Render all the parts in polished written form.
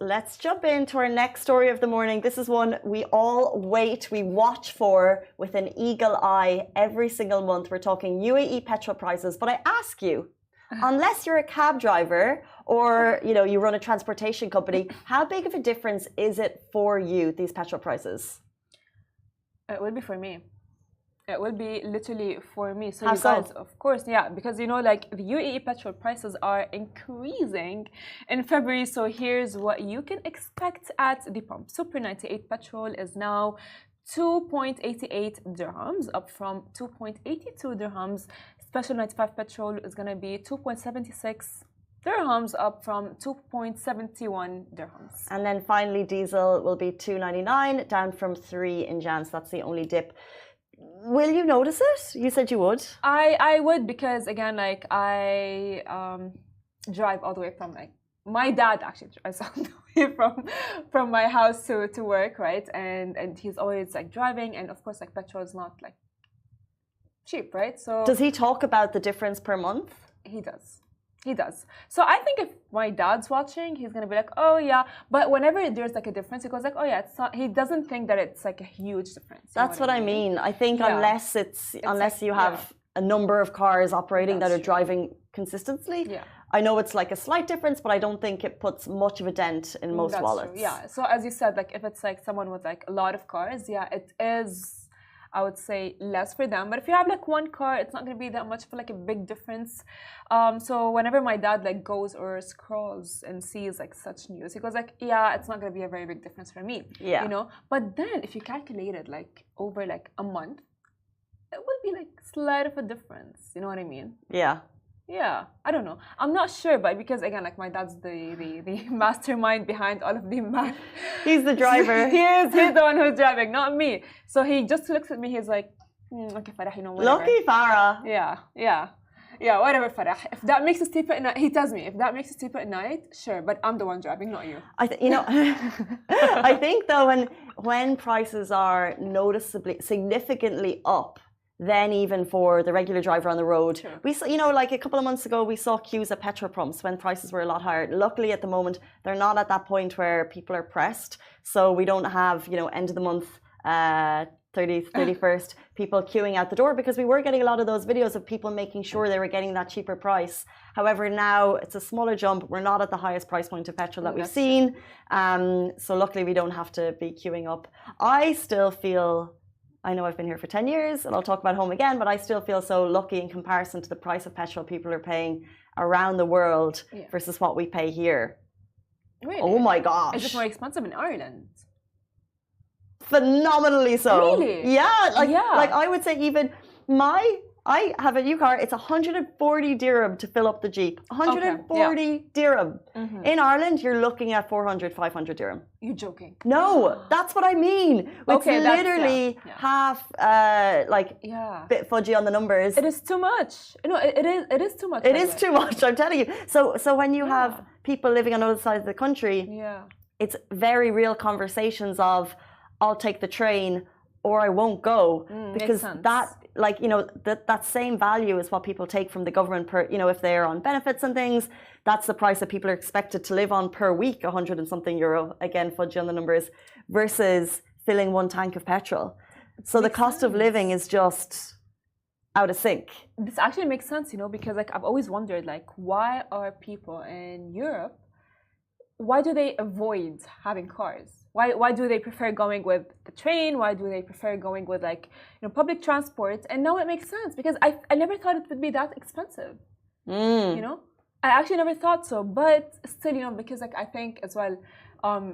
let's jump into our next story of the morning. This is one we all wait, we watch for with an eagle eye every single month. We're talking UAE petrol prices. But I ask you, unless you're a cab driver or you run a transportation company, how big of a difference is it for you, these petrol prices? It will be for me. It will be literally for me. So how you guys, so? of course, yeah, because like the UAE petrol prices are increasing in February. So here's what you can expect at the pump. Super 98 petrol is now 2.88 dirhams, up from 2.82 dirhams. Special 95 petrol is going to be 2.76 dirhams, up from 2.71 dirhams. And then finally, diesel will be 2.99, down from 3 in Jan. So that's the only dip. Will you notice it? You said you would. I would, because again, like I drive all the way from my dad actually drives all the way from my house to work, right? And he's always driving, and of course petrol is not cheap, right? So does he talk about the difference per month? He does. He does. So I think if my dad's watching, he's gonna be like, oh yeah. But whenever there's a difference, he goes oh yeah, it's not. He doesn't think that it's a huge difference. That's what I mean. I think unless you have a number of cars operating that are driving consistently. Yeah. I know it's a slight difference, but I don't think it puts much of a dent in most wallets. True. Yeah. So as you said, if it's someone with a lot of cars, yeah, it is, I would say, less for them. But if you have one car, it's not going to be that much for a big difference. So whenever my dad goes or scrolls and sees such news, he goes yeah, it's not going to be a very big difference for me. Yeah. But then if you calculate it over a month, it will be slight of a difference. You know what I mean? Yeah. Yeah, I don't know. I'm not sure, but because again, my dad's the mastermind behind all of the math. He's the driver. He's the one who's driving, not me. So he just looks at me. He's like, okay, Farah, whatever. Lucky Farah. Yeah, whatever, Farah. If that makes us sleep at night, he tells me, if that makes us sleep at night, sure. But I'm the one driving, not you. I think though, when prices are noticeably, significantly up, then even for the regular driver on the road. Sure. We saw, a couple of months ago, we saw queues at petrol pumps when prices were a lot higher. Luckily, at the moment, they're not at that point where people are pressed. So we don't have, end of the month, 30th, 31st, people queuing out the door, because we were getting a lot of those videos of people making sure they were getting that cheaper price. However, now it's a smaller jump. We're not at the highest price point of petrol that we've seen. So luckily, we don't have to be queuing up. I still feel, I know I've been here for 10 years and I'll talk about home again, but I still feel so lucky in comparison to the price of petrol people are paying around the world versus what we pay here. Really? Oh my gosh. Is it more expensive in Ireland? Phenomenally so. Really? Yeah. I would say even I have a new car. It's 140 dirham to fill up the Jeep. 140 dirham. Mm-hmm. In Ireland, you're looking at 400, 500 dirham. You're joking. No, that's what I mean. It's literally half, bit fudgy on the numbers. It is too much. No, it is too much. It is too much, I'm telling you. So when you have people living on other sides of the country, it's very real conversations of, I'll take the train or I won't go, because that same value is what people take from the government per, if they're on benefits and things, that's the price that people are expected to live on per week, 100 and something euro, again, fudge on the numbers, versus filling one tank of petrol. So the cost of living is just out of sync. This actually makes sense, because I've always wondered, why are people in Europe, why do they avoid having cars? Why do they prefer going with the train? Why do they prefer going with public transport? And now it makes sense, because I never thought it would be that expensive. I actually never thought so, but still, because I think as well,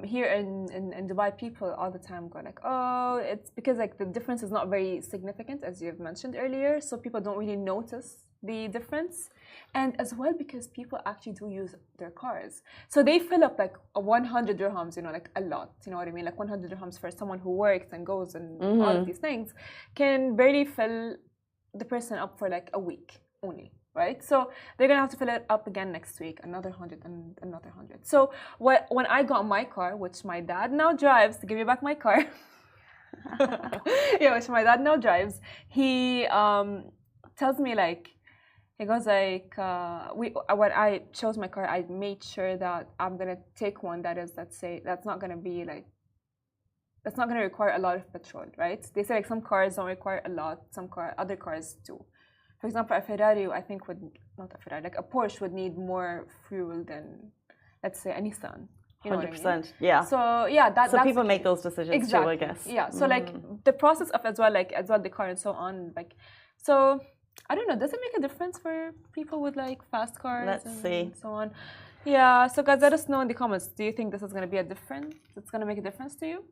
here in Dubai, people all the time go oh, it's because the difference is not very significant, as you've mentioned earlier, so people don't really notice the difference. And as well, because people actually do use their cars, so they fill up 100 dirhams, a lot, you know what I mean, 100 dirhams for someone who works and goes and all of these things can barely fill the person up for a week only, right? So they're gonna have to fill it up again next week, another 100 and another 100. So when I got my car, which my dad now drives, to give me back my car, which my dad now drives, he tells me He goes like, when I chose my car, I made sure that I'm gonna take one that is, let's say, that's not gonna be like, that's not gonna require a lot of petrol, right? They say like some cars don't require a lot, other cars do. For example, a Ferrari, I think would, not a Ferrari, like a Porsche would need more fuel than, let's say, a Nissan. You know 100%. what I mean? Yeah. So yeah, So that's people make those decisions exactly. too, I guess. Yeah. So like the process of as well the car and so on, like, so I don't know. Does it make a difference for people with like fast cars Let's see. and so on? Yeah. So guys, let us know in the comments. Do you think this is going to be a difference? It's going to make a difference to you?